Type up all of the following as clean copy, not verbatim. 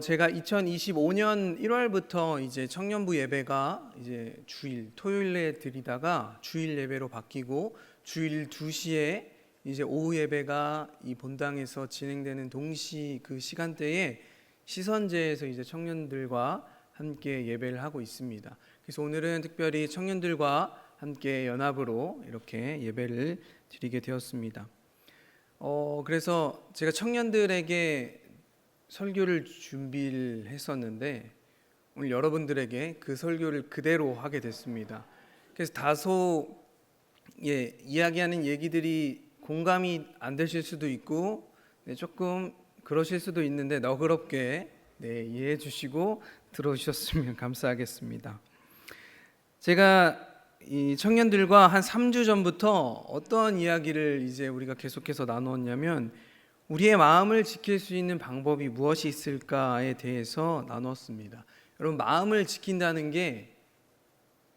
제가 2025년 1월부터 이제 청년부 예배가 이제 주일 토요일에 드리다가 주일 예배로 바뀌고 주일 2시에 이제 오후 예배가 이 본당에서 진행되는 동시 그 시간대에 시선제에서 이제 청년들과 함께 예배를 하고 있습니다. 그래서 오늘은 특별히 청년들과 함께 연합으로 이렇게 예배를 드리게 되었습니다. 그래서 제가 청년들에게 설교를 준비를 했었는데 오늘 여러분들에게 그 설교를 그대로 하게 됐습니다. 그래서 다소 이야기하는 얘기들이 공감이 안 되실 수도 있고 조금 그러실 수도 있는데 너그럽게 이해해 주시고 들어주셨으면 감사하겠습니다. 제가 이 청년들과 한 3주 전부터 어떤 이야기를 이제 우리가 계속해서 나누었냐면 우리의 마음을 지킬 수 있는 방법이 무엇이 있을까에 대해서 나눴습니다. 여러분, 마음을 지킨다는 게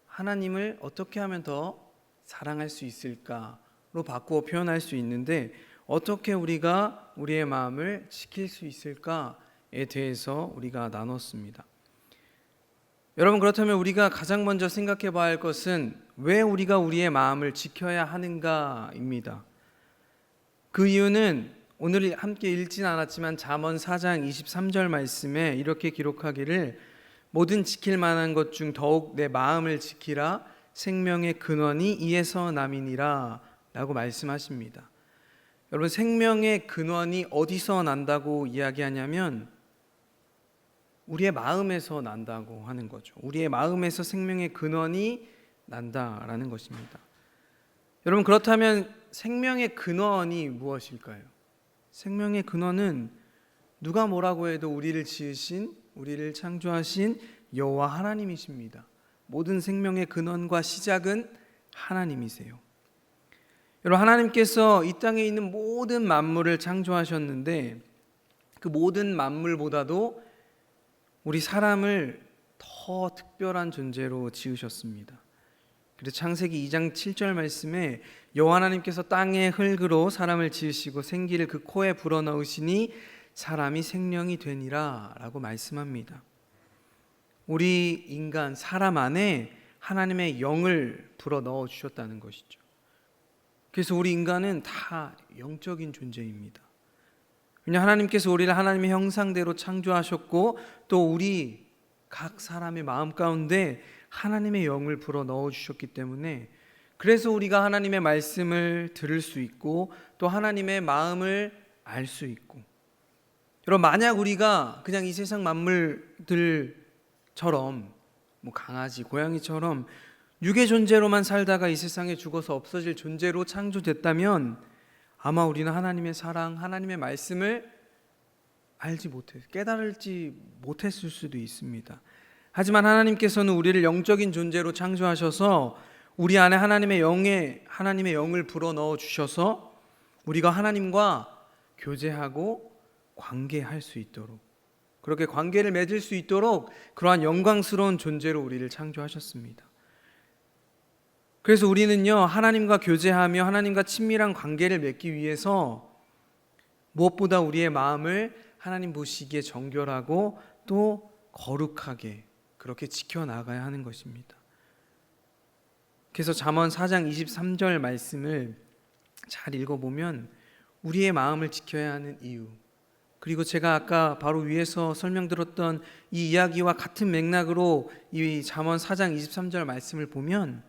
하나님을 어떻게 하면 더 사랑할 수 있을까로 바꾸어 표현할 수 있는데 어떻게 우리가 우리의 마음을 지킬 수 있을까에 대해서 우리가 나눴습니다. 여러분, 그렇다면 우리가 가장 먼저 생각해 봐야 할 것은 왜 우리가 우리의 마음을 지켜야 하는가입니다. 그 이유는 오늘 함께 읽진 않았지만 잠언 4장 23절 말씀에 이렇게 기록하기를 모든 지킬 만한 것 중 더욱 내 마음을 지키라 생명의 근원이 이에서 남이니라 라고 말씀하십니다. 여러분, 생명의 근원이 어디서 난다고 이야기하냐면 우리의 마음에서 난다고 하는 거죠. 우리의 마음에서 생명의 근원이 난다라는 것입니다. 여러분, 그렇다면 생명의 근원이 무엇일까요? 생명의 근원은 누가 뭐라고 해도 우리를 지으신, 우리를 창조하신 여호와 하나님이십니다. 모든 생명의 근원과 시작은 하나님이세요. 여러분, 하나님께서 이 땅에 있는 모든 만물을 창조하셨는데 그 모든 만물보다도 우리 사람을 더 특별한 존재로 지으셨습니다. 그래서 창세기 2장 7절 말씀에 여호와 하나님께서 땅의 흙으로 사람을 지으시고 생기를 그 코에 불어넣으시니 사람이 생명이 되니라 라고 말씀합니다. 우리 인간 사람 안에 하나님의 영을 불어넣어 주셨다는 것이죠. 그래서 우리 인간은 다 영적인 존재입니다. 왜냐하면 하나님께서 우리를 하나님의 형상대로 창조하셨고 또 우리 각 사람의 마음 가운데 하나님의 영을 불어넣어 주셨기 때문에 그래서 우리가 하나님의 말씀을 들을 수 있고 또 하나님의 마음을 알 수 있고, 여러분, 만약 우리가 그냥 이 세상 만물들처럼 강아지, 고양이처럼 육의 존재로만 살다가 이 세상에 죽어서 없어질 존재로 창조됐다면 아마 우리는 하나님의 사랑, 하나님의 말씀을 깨달지 못했을 수도 있습니다. 하지만 하나님께서는 우리를 영적인 존재로 창조하셔서 우리 안에 하나님의 영을 불어넣어 주셔서 우리가 하나님과 교제하고 관계할 수 있도록, 그렇게 관계를 맺을 수 있도록 그러한 영광스러운 존재로 우리를 창조하셨습니다. 그래서 우리는요, 하나님과 교제하며 하나님과 친밀한 관계를 맺기 위해서 무엇보다 우리의 마음을 하나님 보시기에 정결하고 또 거룩하게 그렇게 지켜나가야 하는 것입니다. 그래서 잠언 4장 23절 말씀을 잘 읽어보면 우리의 마음을 지켜야 하는 이유, 그리고 제가 아까 바로 위에서 설명드렸던 이 이야기와 같은 맥락으로 이 잠언 4장 23절 말씀을 보면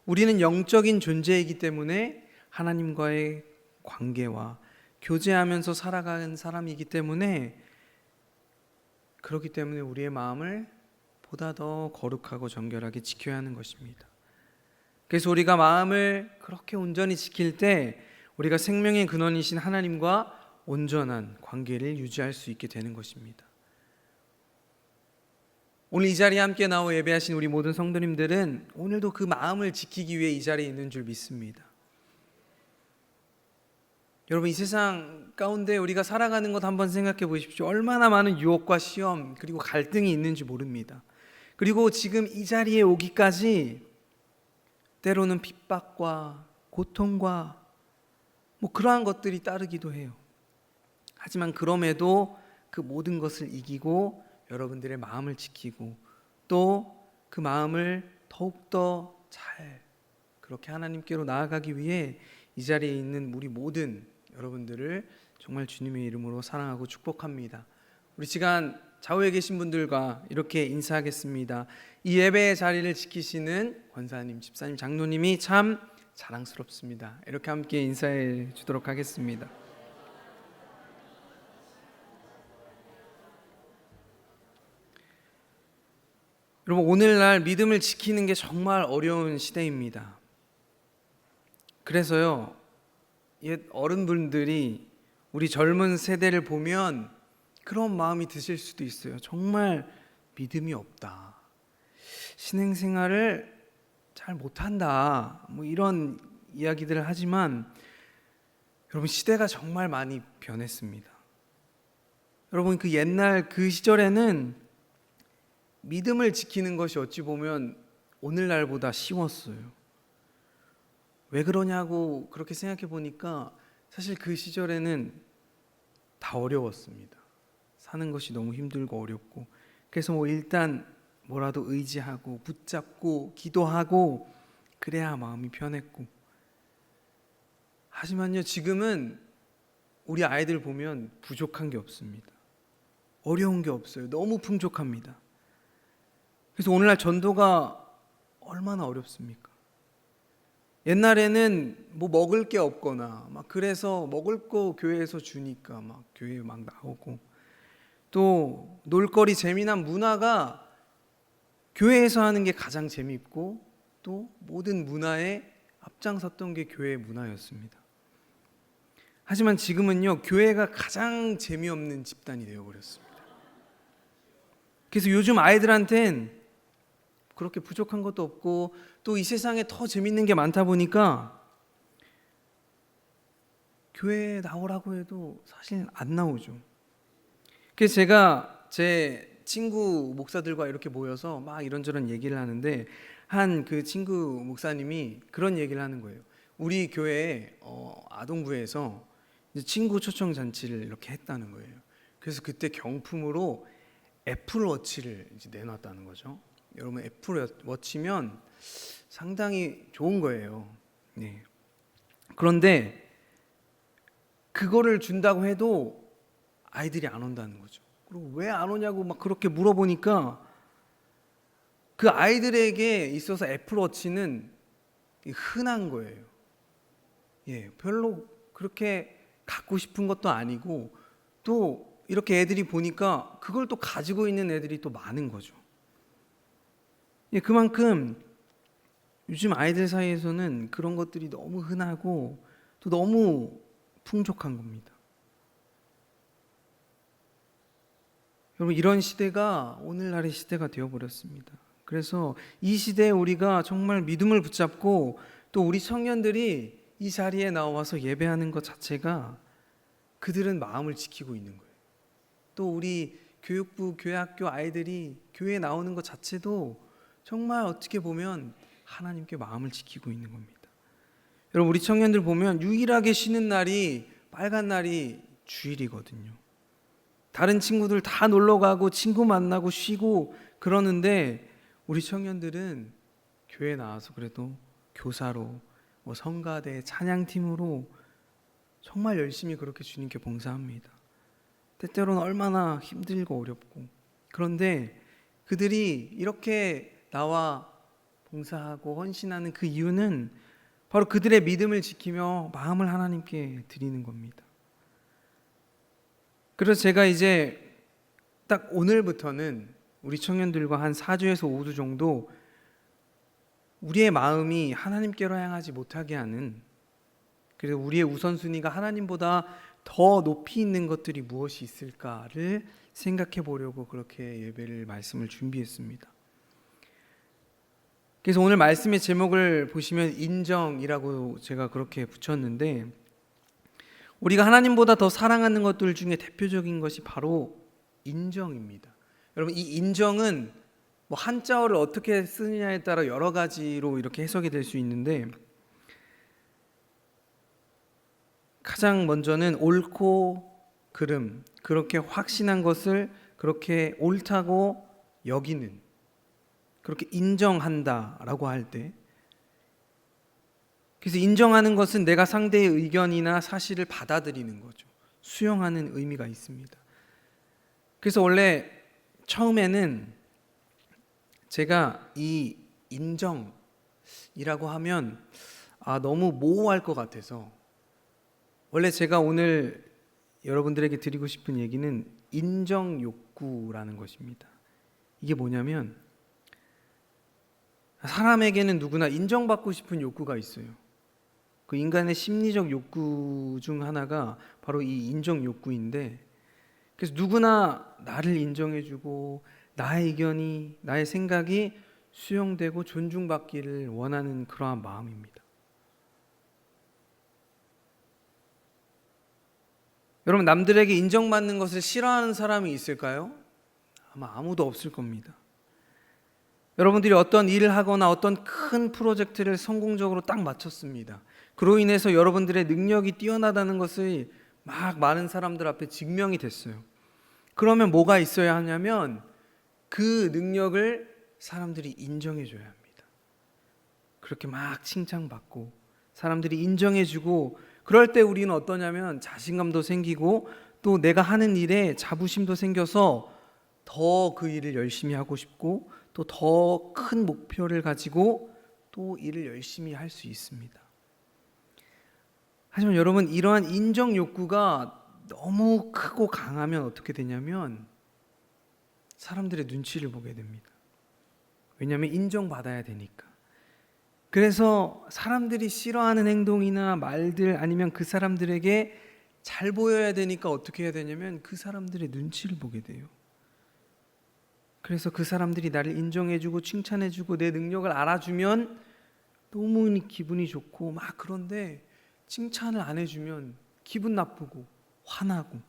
우리는 영적인 존재이기 때문에 하나님과의 관계와 교제하면서 살아가는 사람이기 때문에 그렇기 때문에 우리의 마음을 보다 더 거룩하고 정결하게 지켜야 하는 것입니다. 그래서 우리가 마음을 그렇게 온전히 지킬 때 우리가 생명의 근원이신 하나님과 온전한 관계를 유지할 수 있게 되는 것입니다. 오늘 이 자리에 함께 나와 예배하신 우리 모든 성도님들은 오늘도 그 마음을 지키기 위해 이 자리에 있는 줄 믿습니다. 여러분, 이 세상 가운데 우리가 살아가는 것 한번 생각해 보십시오. 얼마나 많은 유혹과 시험 그리고 갈등이 있는지 모릅니다. 그리고 지금 이 자리에 오기까지 때로는 핍박과 고통과 그러한 것들이 따르기도 해요. 하지만 그럼에도 그 모든 것을 이기고 여러분들의 마음을 지키고 또 그 마음을 더욱더 잘 그렇게 하나님께로 나아가기 위해 이 자리에 있는 우리 모든 여러분들을 정말 주님의 이름으로 사랑하고 축복합니다. 우리 시간 좌우에 계신 분들과 이렇게 인사하겠습니다. 이 예배의 자리를 지키시는 권사님, 집사님, 장로님이 참 자랑스럽습니다. 이렇게 함께 인사해 주도록 하겠습니다. 여러분, 오늘날 믿음을 지키는 게 정말 어려운 시대입니다. 그래서요, 옛 어른분들이 우리 젊은 세대를 보면 그런 마음이 드실 수도 있어요. 정말 믿음이 없다. 신앙생활을 잘 못한다. 뭐 이런 이야기들을 하지만 여러분, 시대가 정말 많이 변했습니다. 여러분, 그 옛날 그 시절에는 믿음을 지키는 것이 어찌 보면 오늘날보다 쉬웠어요. 왜 그러냐고 그렇게 생각해 보니까 사실 그 시절에는 다 어려웠습니다. 사는 것이 너무 힘들고 어렵고, 그래서 뭐 일단 뭐라도 의지하고 붙잡고 기도하고 그래야 마음이 편했고, 하지만요, 지금은 우리 아이들 보면 부족한 게 없습니다. 어려운 게 없어요. 너무 풍족합니다. 그래서 오늘날 전도가 얼마나 어렵습니까? 옛날에는 뭐 먹을 게 없거나 막 그래서 먹을 거 교회에서 주니까 막 교회에 막 나오고, 또 놀거리 재미난 문화가 교회에서 하는 게 가장 재미있고 또 모든 문화에 앞장섰던 게 교회의 문화였습니다. 하지만 지금은요, 교회가 가장 재미없는 집단이 되어버렸습니다. 그래서 요즘 아이들한텐 그렇게 부족한 것도 없고 또 이 세상에 더 재밌는 게 많다 보니까 교회에 나오라고 해도 사실 안 나오죠. 그래서 제가 제 친구 목사들과 이렇게 모여서 막 이런저런 얘기를 하는데, 한 그 친구 목사님이 그런 얘기를 하는 거예요. 우리 교회에 아동부에서 친구 초청 잔치를 이렇게 했다는 거예요. 그래서 그때 경품으로 애플워치를 이제 내놨다는 거죠. 여러분, 애플워치면 상당히 좋은 거예요. 네. 그런데 그거를 준다고 해도 아이들이 안 온다는 거죠. 그리고 왜 안 오냐고 막 그렇게 물어보니까 그 아이들에게 있어서 애플워치는 흔한 거예요. 예, 별로 그렇게 갖고 싶은 것도 아니고, 또 이렇게 애들이 보니까 그걸 또 가지고 있는 애들이 또 많은 거죠. 예, 그만큼 요즘 아이들 사이에서는 그런 것들이 너무 흔하고 또 너무 풍족한 겁니다. 여러분, 이런 시대가 오늘날의 시대가 되어버렸습니다. 그래서 이 시대에 우리가 정말 믿음을 붙잡고 또 우리 청년들이 이 자리에 나와서 예배하는 것 자체가 그들은 마음을 지키고 있는 거예요. 또 우리 교육부, 교회학교 아이들이 교회에 나오는 것 자체도 정말 어떻게 보면 하나님께 마음을 지키고 있는 겁니다. 여러분, 우리 청년들 보면 유일하게 쉬는 날이 빨간 날이 주일이거든요. 다른 친구들 다 놀러 가고 친구 만나고 쉬고 그러는데 우리 청년들은 교회에 나와서 그래도 교사로, 뭐 성가대, 찬양팀으로 정말 열심히 그렇게 주님께 봉사합니다. 때때로는 얼마나 힘들고 어렵고, 그런데 그들이 이렇게 나와 봉사하고 헌신하는 그 이유는 바로 그들의 믿음을 지키며 마음을 하나님께 드리는 겁니다. 그래서 제가 이제 딱 오늘부터는 우리 청년들과 한 4주에서 5주 정도 우리의 마음이 하나님께로 향하지 못하게 하는, 그래서 우리의 우선순위가 하나님보다 더 높이 있는 것들이 무엇이 있을까를 생각해 보려고 그렇게 예배를 말씀을 준비했습니다. 그래서 오늘 말씀의 제목을 보시면 인정이라고 제가 그렇게 붙였는데, 우리가 하나님보다 더 사랑하는 것들 중에 대표적인 것이 바로 인정입니다. 여러분, 이 인정은 뭐 한자어를 어떻게 쓰느냐에 따라 여러 가지로 이렇게 해석이 될 수 있는데, 가장 먼저는 옳고 그름, 그렇게 확신한 것을 그렇게 옳다고 여기는, 그렇게 인정한다라고 할 때, 그래서 인정하는 것은 내가 상대의 의견이나 사실을 받아들이는 거죠. 수용하는 의미가 있습니다. 그래서 원래 처음에는 제가 이 인정이라고 하면 너무 모호할 것 같아서, 원래 제가 오늘 여러분들에게 드리고 싶은 얘기는 인정 욕구라는 것입니다. 이게 뭐냐면, 사람에게는 누구나 인정받고 싶은 욕구가 있어요. 그 인간의 심리적 욕구 중 하나가 바로 이 인정 욕구인데, 그래서 누구나 나를 인정해주고 나의 의견이, 나의 생각이 수용되고 존중받기를 원하는 그러한 마음입니다. 여러분, 남들에게 인정받는 것을 싫어하는 사람이 있을까요? 아마 아무도 없을 겁니다. 여러분들이 어떤 일을 하거나 어떤 큰 프로젝트를 성공적으로 딱 마쳤습니다. 그로 인해서 여러분들의 능력이 뛰어나다는 것을 막 많은 사람들 앞에 증명이 됐어요. 그러면 뭐가 있어야 하냐면 그 능력을 사람들이 인정해 줘야 합니다. 그렇게 막 칭찬받고 사람들이 인정해 주고, 그럴 때 우리는 어떠냐면 자신감도 생기고 또 내가 하는 일에 자부심도 생겨서 더 그 일을 열심히 하고 싶고 또 더 큰 목표를 가지고 또 일을 열심히 할 수 있습니다. 하지만 여러분, 이러한 인정 욕구가 너무 크고 강하면 어떻게 되냐면 사람들의 눈치를 보게 됩니다. 왜냐하면 인정받아야 되니까. 그래서 사람들이 싫어하는 행동이나 말들, 아니면 그 사람들에게 잘 보여야 되니까 어떻게 해야 되냐면 그 사람들의 눈치를 보게 돼요. 그래서 그 사람들이 나를 인정해주고 칭찬해주고 내 능력을 알아주면 너무 기분이 좋고 막, 그런데 칭찬을 안 해주면 기분 나쁘고 화나고,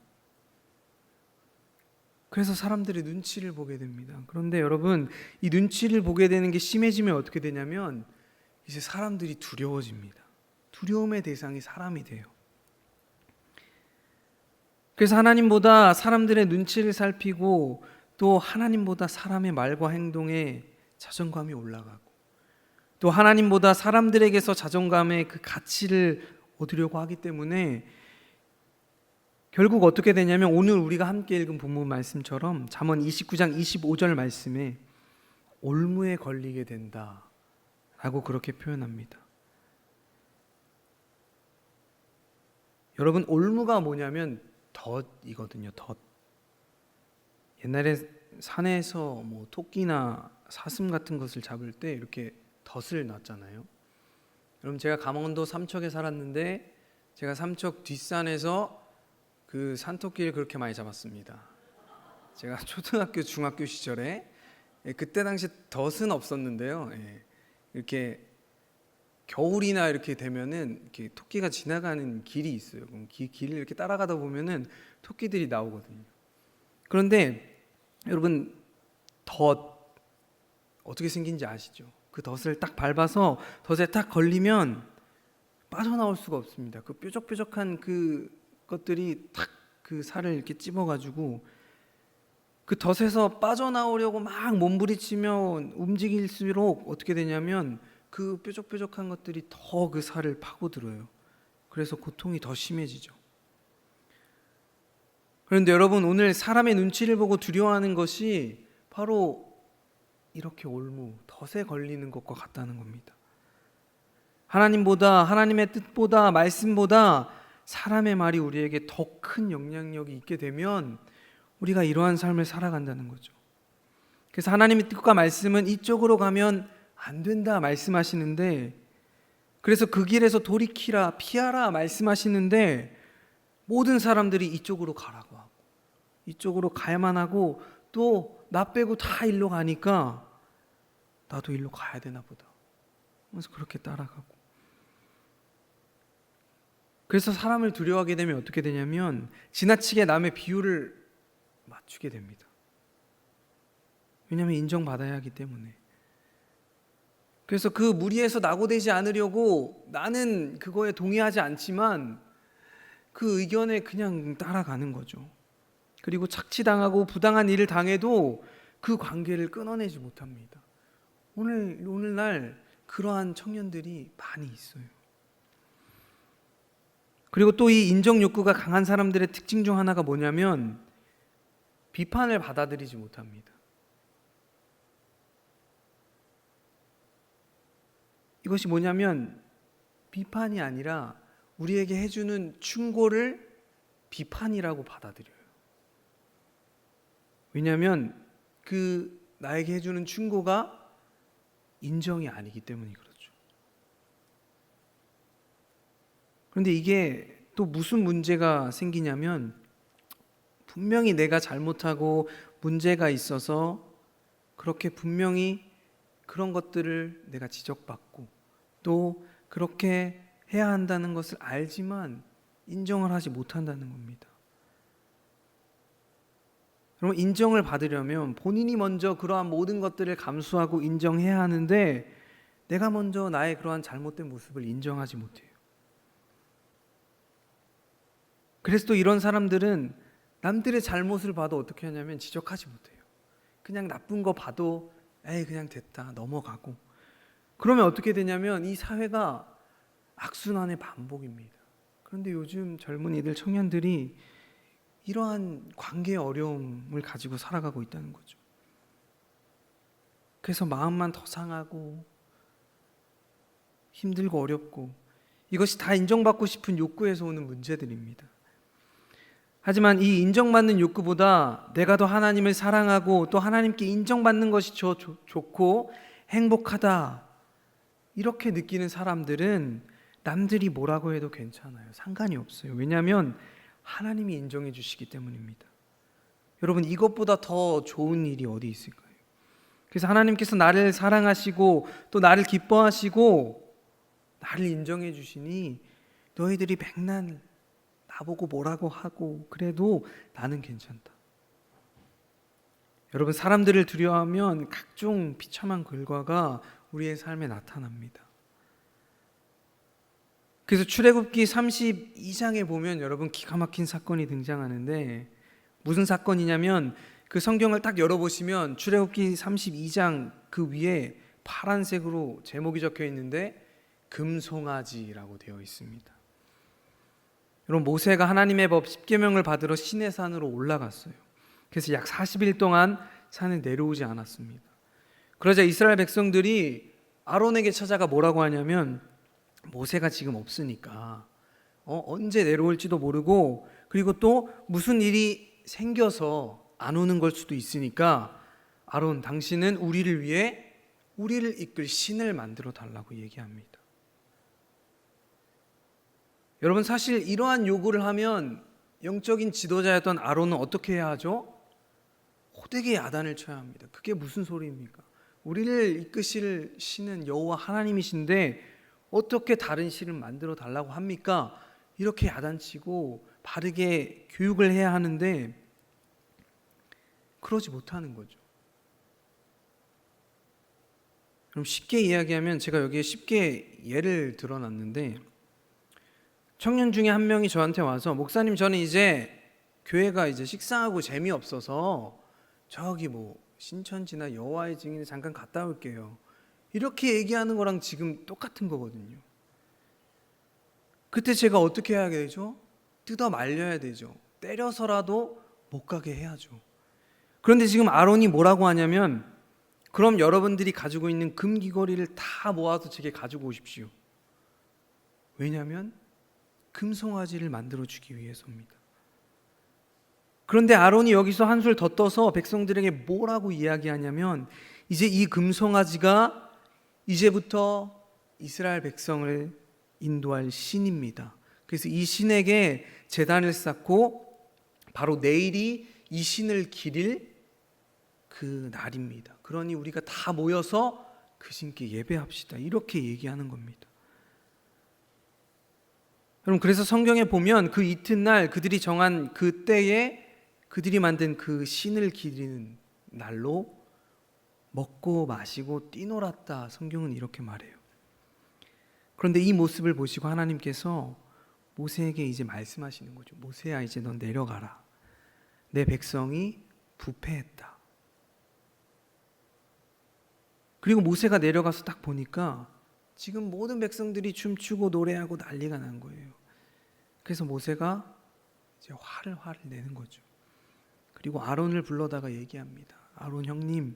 그래서 사람들의 눈치를 보게 됩니다. 그런데 여러분, 이 눈치를 보게 되는 게 심해지면 어떻게 되냐면 이제 사람들이 두려워집니다. 두려움의 대상이 사람이 돼요. 그래서 하나님보다 사람들의 눈치를 살피고 또 하나님보다 사람의 말과 행동에 자존감이 올라가고 또 하나님보다 사람들에게서 자존감의 그 가치를 얻으려고 하기 때문에 결국 어떻게 되냐면 오늘 우리가 함께 읽은 본문 말씀처럼 잠언 29장 25절 말씀에 올무에 걸리게 된다 라고 그렇게 표현합니다. 여러분, 올무가 뭐냐면 덫이거든요. 덫. 옛날에 산에서 뭐 토끼나 사슴 같은 것을 잡을 때 이렇게 덫을 놨잖아요. 여러분, 제가 강원도 삼척에 살았는데 제가 삼척 뒷산에서 그 산토끼를 그렇게 많이 잡았습니다. 제가 초등학교, 중학교 시절에, 그때 당시 덫은 없었는데요. 이렇게 겨울이나 이렇게 되면은 이렇게 토끼가 지나가는 길이 있어요. 그럼 길을 이렇게 따라가다 보면은 토끼들이 나오거든요. 그런데 여러분, 덫 어떻게 생긴지 아시죠? 그 덫을 딱 밟아서 덫에 딱 걸리면 빠져나올 수가 없습니다. 그 뾰족뾰족한 그 것들이 탁 그 살을 이렇게 찝어가지고 그 덫에서 빠져나오려고 막 몸부리치며 움직일수록 어떻게 되냐면 그 뾰족뾰족한 것들이 더 그 살을 파고들어요. 그래서 고통이 더 심해지죠. 그런데 여러분, 오늘 사람의 눈치를 보고 두려워하는 것이 바로 이렇게 올무, 덫에 걸리는 것과 같다는 겁니다. 하나님보다, 하나님의 뜻보다, 말씀보다 사람의 말이 우리에게 더 큰 영향력이 있게 되면 우리가 이러한 삶을 살아간다는 거죠. 그래서 하나님의 뜻과 말씀은 이쪽으로 가면 안 된다 말씀하시는데, 그래서 그 길에서 돌이키라, 피하라 말씀하시는데 모든 사람들이 이쪽으로 가라고 하고 이쪽으로 가야만 하고 또 나 빼고 다 일로 가니까 나도 일로 가야 되나 보다 그래서 그렇게 따라가고, 그래서 사람을 두려워하게 되면 어떻게 되냐면 지나치게 남의 비율을 맞추게 됩니다. 왜냐하면 인정받아야 하기 때문에. 그래서 그 무리에서 낙오되지 않으려고 나는 그거에 동의하지 않지만 그 의견에 그냥 따라가는 거죠. 그리고 착취당하고 부당한 일을 당해도 그 관계를 끊어내지 못합니다. 오늘날 그러한 청년들이 많이 있어요. 그리고 또 이 인정 욕구가 강한 사람들의 특징 중 하나가 뭐냐면 비판을 받아들이지 못합니다. 이것이 뭐냐면 비판이 아니라 우리에게 해주는 충고를 비판이라고 받아들여요. 왜냐하면 그 나에게 해주는 충고가 인정이 아니기 때문이 그렇죠. 그런데 이게 또 무슨 문제가 생기냐면 분명히 내가 잘못하고 문제가 있어서 그렇게 분명히 그런 것들을 내가 지적받고 또 그렇게 해야 한다는 것을 알지만 인정을 하지 못한다는 겁니다. 여러분, 인정을 받으려면 본인이 먼저 그러한 모든 것들을 감수하고 인정해야 하는데 내가 먼저 나의 그러한 잘못된 모습을 인정하지 못해요. 그래서 또 이런 사람들은 남들의 잘못을 봐도 어떻게 하냐면 지적하지 못해요. 그냥 나쁜 거 봐도 에이 그냥 됐다 넘어가고, 그러면 어떻게 되냐면 이 사회가 악순환의 반복입니다. 그런데 요즘 젊은이들 청년들이 이러한 관계의 어려움을 가지고 살아가고 있다는 거죠. 그래서 마음만 더 상하고 힘들고 어렵고, 이것이 다 인정받고 싶은 욕구에서 오는 문제들입니다. 하지만 이 인정받는 욕구보다 내가 더 하나님을 사랑하고 또 하나님께 인정받는 것이 좋고 행복하다 이렇게 느끼는 사람들은 남들이 뭐라고 해도 괜찮아요. 상관이 없어요. 왜냐하면 하나님이 인정해 주시기 때문입니다. 여러분, 이것보다 더 좋은 일이 어디 있을까요? 그래서 하나님께서 나를 사랑하시고 또 나를 기뻐하시고 나를 인정해 주시니 너희들이 백날 나보고 뭐라고 하고 그래도 나는 괜찮다. 여러분, 사람들을 두려워하면 각종 비참한 결과가 우리의 삶에 나타납니다. 그래서 출애굽기 32장에 보면 여러분 기가 막힌 사건이 등장하는데, 무슨 사건이냐면 그 성경을 딱 열어보시면 출애굽기 32장 그 위에 파란색으로 제목이 적혀 있는데 금송아지라고 되어 있습니다. 여러분, 모세가 하나님의 법 10계명을 받으러 시내산으로 올라갔어요. 그래서 약 40일 동안 산에 내려오지 않았습니다. 그러자 이스라엘 백성들이 아론에게 찾아가 뭐라고 하냐면 모세가 지금 없으니까 언제 내려올지도 모르고, 그리고 또 무슨 일이 생겨서 안 오는 걸 수도 있으니까 아론, 당신은 우리를 위해 우리를 이끌 신을 만들어 달라고 얘기합니다. 여러분, 사실 이러한 요구를 하면 영적인 지도자였던 아론은 어떻게 해야 하죠? 호되게 야단을 쳐야 합니다. 그게 무슨 소리입니까? 우리를 이끄실 신은 여호와 하나님이신데 어떻게 다른 신을 만들어 달라고 합니까? 이렇게 야단치고 바르게 교육을 해야 하는데 그러지 못하는 거죠. 그럼 쉽게 이야기하면, 제가 여기에 쉽게 예를 들어놨는데, 청년 중에 한 명이 저한테 와서 목사님, 저는 이제 교회가 이제 식상하고 재미없어서 저기 신천지나 여호와의 증인에 잠깐 갔다 올게요, 이렇게 얘기하는 거랑 지금 똑같은 거거든요. 그때 제가 어떻게 해야 되죠? 뜯어 말려야 되죠. 때려서라도 못 가게 해야죠. 그런데 지금 아론이 뭐라고 하냐면, 그럼 여러분들이 가지고 있는 금귀걸이를 다 모아서 제게 가지고 오십시오. 왜냐하면 금송아지를 만들어주기 위해서입니다. 그런데 아론이 여기서 한술 더 떠서 백성들에게 뭐라고 이야기하냐면, 이제 이 금송아지가 이제부터 이스라엘 백성을 인도할 신입니다. 그래서 이 신에게 제단을 쌓고 바로 내일이 이 신을 기릴 그 날입니다. 그러니 우리가 다 모여서 그 신께 예배합시다, 이렇게 얘기하는 겁니다. 여러분, 그래서 성경에 보면 그 이튿날 그들이 정한 그 때에 그들이 만든 그 신을 기리는 날로 먹고 마시고 뛰놀았다, 성경은 이렇게 말해요. 그런데 이 모습을 보시고 하나님께서 모세에게 이제 말씀하시는 거죠. 모세야, 이제 넌 내려가라. 내 백성이 부패했다. 그리고 모세가 내려가서 딱 보니까 지금 모든 백성들이 춤추고 노래하고 난리가 난 거예요. 그래서 모세가 이제 화를 내는 거죠. 그리고 아론을 불러다가 얘기합니다. 아론 형님,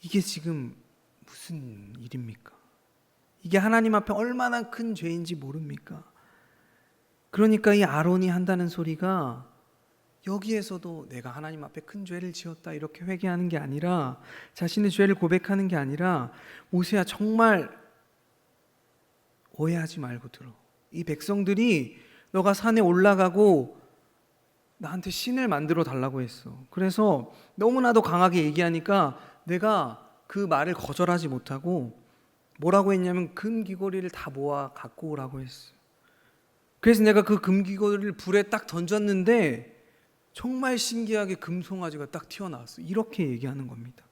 이게 지금 무슨 일입니까? 이게 하나님 앞에 얼마나 큰 죄인지 모릅니까? 그러니까 이 아론이 한다는 소리가 여기에서도 내가 하나님 앞에 큰 죄를 지었다 이렇게 회개하는 게 아니라, 자신의 죄를 고백하는 게 아니라, 모세야 정말 오해하지 말고 들어. 이 백성들이 너가 산에 올라가고 나한테 신을 만들어 달라고 했어. 그래서 너무나도 강하게 얘기하니까 내가 그 말을 거절하지 못하고 뭐라고 했냐면 금귀걸이를 다 모아 갖고 오라고 했어. 그래서 내가 그 금귀걸이를 불에 딱 던졌는데 정말 신기하게 금송아지가 딱 튀어나왔어. 이렇게 얘기하는 겁니다.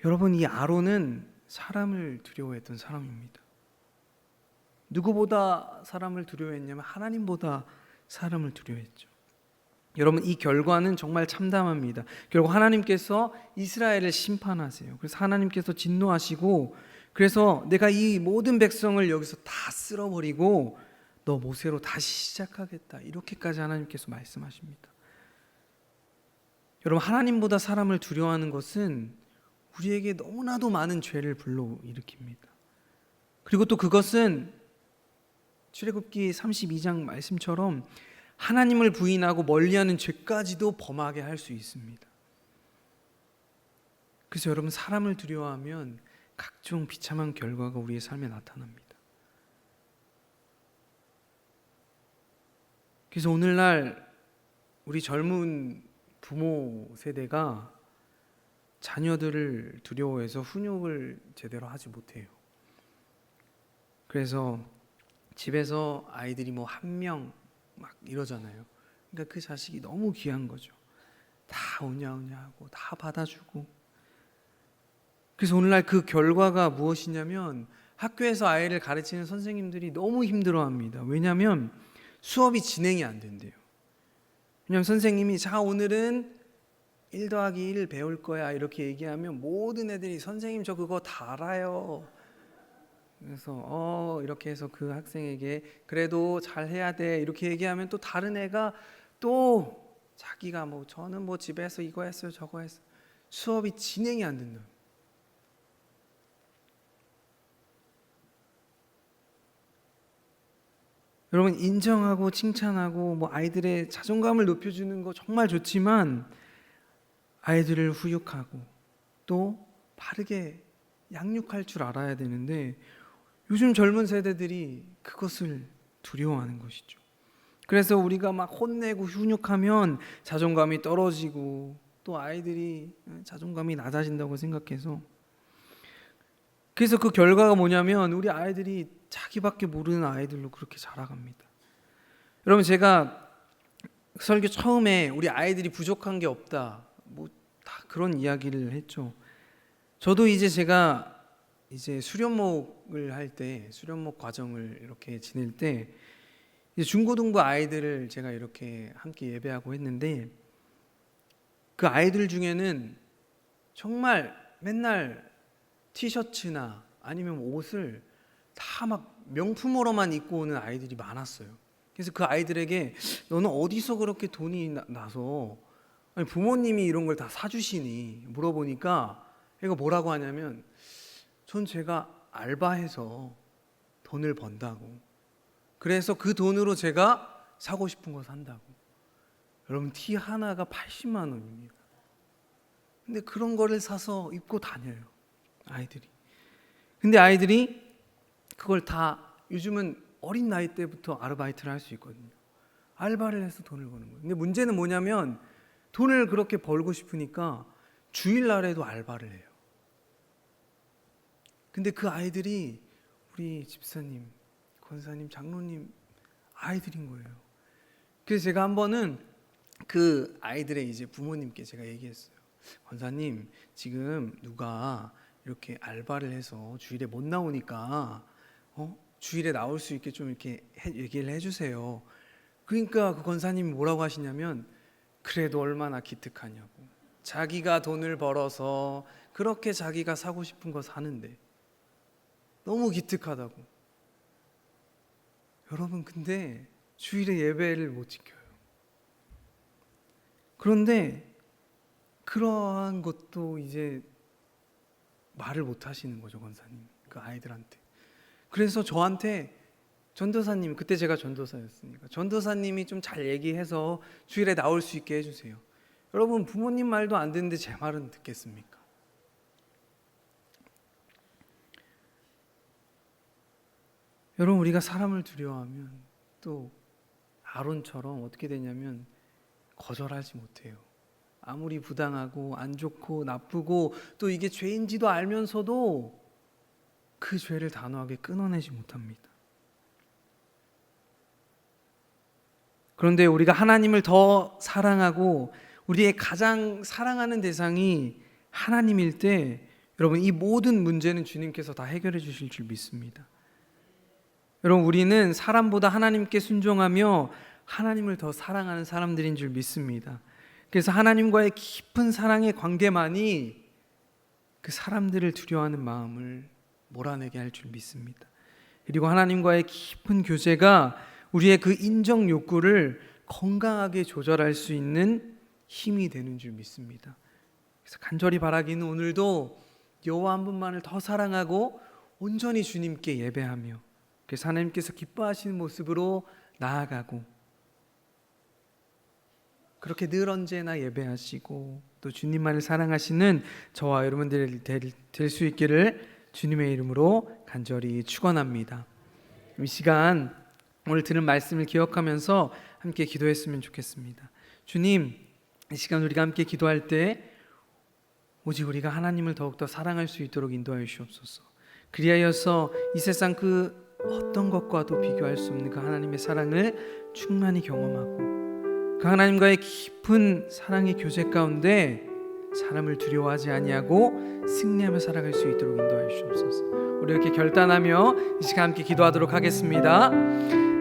여러분, 이 아론은 사람을 두려워했던 사람입니다. 누구보다 사람을 두려워했냐면 하나님보다 사람을 두려워했죠. 여러분, 이 결과는 정말 참담합니다. 결국 하나님께서 이스라엘을 심판하세요. 그래서 하나님께서 진노하시고, 그래서 내가 이 모든 백성을 여기서 다 쓸어버리고 너 모세로 다시 시작하겠다, 이렇게까지 하나님께서 말씀하십니다. 여러분, 하나님보다 사람을 두려워하는 것은 우리에게 너무나도 많은 죄를 불러일으킵니다. 그리고 또 그것은 출애굽기 32장 말씀처럼 하나님을 부인하고 멀리하는 죄까지도 범하게 할 수 있습니다. 그래서 여러분, 사람을 두려워하면 각종 비참한 결과가 우리의 삶에 나타납니다. 그래서 오늘날 우리 젊은 부모 세대가 자녀들을 두려워해서 훈육을 제대로 하지 못해요. 그래서 집에서 아이들이 뭐 한 명 막 이러잖아요. 그러니까 그 자식이 너무 귀한 거죠. 다 오냐오냐 하고 다 받아주고. 그래서 오늘날 그 결과가 무엇이냐면 학교에서 아이를 가르치는 선생님들이 너무 힘들어합니다. 왜냐하면 수업이 진행이 안 된대요. 왜냐하면 선생님이 자, 오늘은 1 더하기 1 배울 거야 이렇게 얘기하면 모든 애들이 선생님 저 그거 다 알아요. 그래서 이렇게 해서 그 학생에게 그래도 잘 해야 돼 이렇게 얘기하면 또 다른 애가 또 자기가 뭐 저는 뭐 집에서 이거 했어요 저거 했어요. 수업이 진행이 안 된다. 여러분, 인정하고 칭찬하고 뭐 아이들의 자존감을 높여주는 거 정말 좋지만 아이들을 후육하고 또 바르게 양육할 줄 알아야 되는데 요즘 젊은 세대들이 그것을 두려워하는 것이죠. 그래서 우리가 막 혼내고 훈육하면 자존감이 떨어지고 또 아이들이 자존감이 낮아진다고 생각해서, 그래서 그 결과가 뭐냐면 우리 아이들이 자기밖에 모르는 아이들로 그렇게 자라갑니다. 여러분, 제가 설교 처음에 우리 아이들이 부족한 게 없다 뭐 다 그런 이야기를 했죠. 저도 제가 수련목을 할 때, 수련목 과정을 이렇게 지낼 때 중고등부 아이들을 제가 이렇게 함께 예배하고 했는데 그 아이들 중에는 정말 맨날 티셔츠나 아니면 옷을 다 막 명품으로만 입고 오는 아이들이 많았어요. 그래서 그 아이들에게 너는 어디서 그렇게 돈이 나서 아니 부모님이 이런 걸 다 사주시니 물어보니까 얘가 뭐라고 하냐면 전 제가 알바해서 돈을 번다고, 그래서 그 돈으로 제가 사고 싶은 거 산다고. 여러분, 티 하나가 80만 원입니다. 근데 그런 거를 사서 입고 다녀요, 아이들이. 근데 아이들이 그걸 다 요즘은 어린 나이 때부터 아르바이트를 할 수 있거든요. 알바를 해서 돈을 버는 거예요. 근데 문제는 뭐냐면 돈을 그렇게 벌고 싶으니까 주일날에도 알바를 해요. 근데 그 아이들이 우리 집사님, 권사님, 장로님 아이들인 거예요. 그래서 제가 한 번은 그 아이들의 부모님께 제가 얘기했어요. 권사님, 지금 누가 이렇게 알바를 해서 주일에 못 나오니까 주일에 나올 수 있게 좀 이렇게 얘기를 해주세요. 그러니까 그 권사님이 뭐라고 하시냐면, 그래도 얼마나 기특하냐고. 자기가 돈을 벌어서 그렇게 자기가 사고 싶은 거 사는데 너무 기특하다고. 여러분, 근데 주일에 예배를 못 지켜요. 그런데 그러한 것도 이제 말을 못 하시는 거죠, 권사님. 그 아이들한테. 그래서 저한테 전도사님, 그때 제가 전도사였으니까 전도사님이 좀 잘 얘기해서 주일에 나올 수 있게 해주세요. 여러분, 부모님 말도 안 듣는데 제 말은 듣겠습니까? 여러분, 우리가 사람을 두려워하면 또 아론처럼 어떻게 되냐면 거절하지 못해요. 아무리 부당하고 안 좋고 나쁘고 또 이게 죄인지도 알면서도 그 죄를 단호하게 끊어내지 못합니다. 그런데 우리가 하나님을 더 사랑하고 우리의 가장 사랑하는 대상이 하나님일 때, 여러분, 이 모든 문제는 주님께서 다 해결해 주실 줄 믿습니다. 여러분, 우리는 사람보다 하나님께 순종하며 하나님을 더 사랑하는 사람들인 줄 믿습니다. 그래서 하나님과의 깊은 사랑의 관계만이 그 사람들을 두려워하는 마음을 몰아내게 할 줄 믿습니다. 그리고 하나님과의 깊은 교제가 우리의 그 인정 욕구를 건강하게 조절할 수 있는 힘이 되는 줄 믿습니다. 그래서 간절히 바라기는 오늘도 여호와 한 분만을 더 사랑하고 온전히 주님께 예배하며, 그래서 하나님께서 기뻐하시는 모습으로 나아가고, 그렇게 늘 언제나 예배하시고 또 주님만을 사랑하시는 저와 여러분들이 될 수 있기를 주님의 이름으로 간절히 축원합니다. 이 시간 오늘 들은 말씀을 기억하면서 함께 기도했으면 좋겠습니다. 주님, 이 시간 우리가 함께 기도할 때 오직 우리가 하나님을 더욱더 사랑할 수 있도록 인도하여 주옵소서. 그리하여서 이 세상 그 어떤 것과도 비교할 수 없는 그 하나님의 사랑을 충만히 경험하고 그 하나님과의 깊은 사랑의 교제 가운데 사람을 두려워하지 아니하고 승리하며 살아갈 수 있도록 인도하여 주옵소서. 우리 이렇게 결단하며 이 시간 함께 기도하도록 하겠습니다.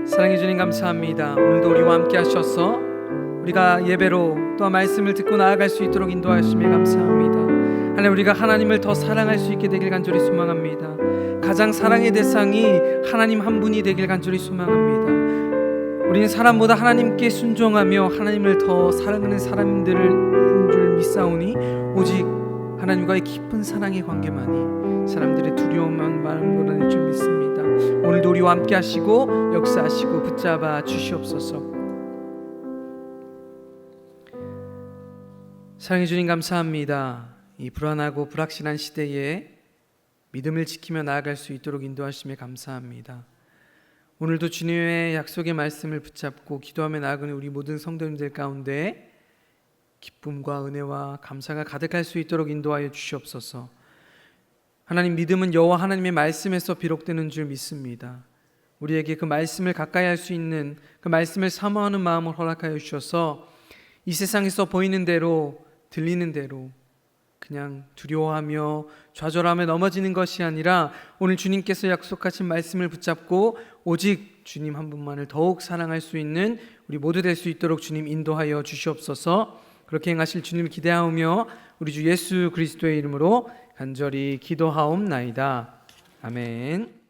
사랑해 주님, 감사합니다. 오늘도 우리와 함께 하셔서 우리가 예배로 또 말씀을 듣고 나아갈 수 있도록 인도하심에 감사합니다. 하나님, 우리가 하나님을 더 사랑할 수 있게 되길 간절히 소망합니다. 가장 사랑의 대상이 하나님 한 분이 되길 간절히 소망합니다. 우리는 사람보다 하나님께 순종하며 하나님을 더 사랑하는 사람들인 줄 믿사오니 오직 하나님과의 깊은 사랑의 관계만이 사람들의 두려움만 마음을 몰아낼 줄 믿습니다. 오늘도 우리와 함께 하시고 역사하시고 붙잡아 주시옵소서. 사랑해 주님, 감사합니다. 이 불안하고 불확실한 시대에 믿음을 지키며 나아갈 수 있도록 인도하심에 감사합니다. 오늘도 주님의 약속의 말씀을 붙잡고 기도하며 나아가는 우리 모든 성도님들 가운데 기쁨과 은혜와 감사가 가득할 수 있도록 인도하여 주시옵소서. 하나님, 믿음은 여호와 하나님의 말씀에서 비록되는 줄 믿습니다. 우리에게 그 말씀을 가까이 할 수 있는 그 말씀을 사모하는 마음을 허락하여 주셔서 이 세상에서 보이는 대로 들리는 대로 그냥 두려워하며 좌절하며 넘어지는 것이 아니라 오늘 주님께서 약속하신 말씀을 붙잡고 오직 주님 한 분만을 더욱 사랑할 수 있는 우리 모두 될 수 있도록 주님 인도하여 주시옵소서. 그렇게 행하실 주님을 기대하오며 우리 주 예수 그리스도의 이름으로 간절히 기도하옵나이다. 아멘.